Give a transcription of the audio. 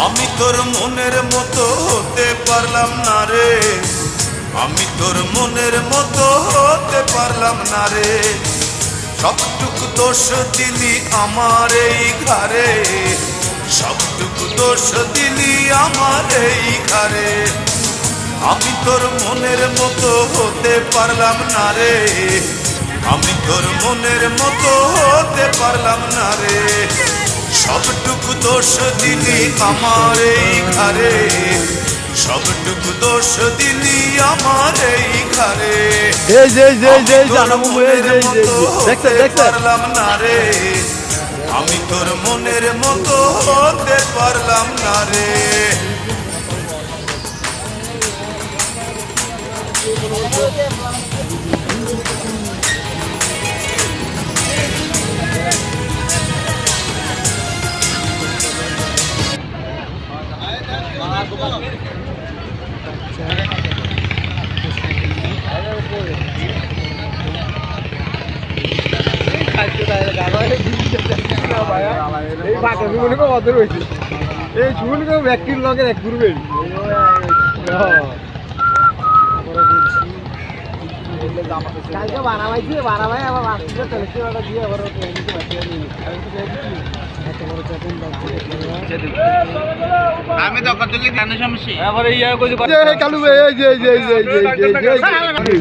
আমি তোর মনের মতো হতে পারলাম না রে, আমি তোর মনের মতো হতে পারলাম না রে। সবটুকু দোষ দিলি আমার এই ঘরে, সবটুকু দোষ দিলি আমার এই ঘরে। আমি তোর মনের মতো হতে পারলাম না রে, আমি তোর মনের মতো হতে পারলাম না রে। সবটুকু দোষ দিলি আমার এই ঘরে, সবটুকু দোষ দিলি আমার এই ঘরে। পারলাম না রে, আমি তোর মনের মতো হতে পারলাম না রে। ব্যক্তির লগের এক ঘুরবে বানাবাইছি বানাবাই আবার দিয়ে আবার আমি তো কত কি জানি সমস্যা আবার ইয়া কই কালু এই যে এই যে আমি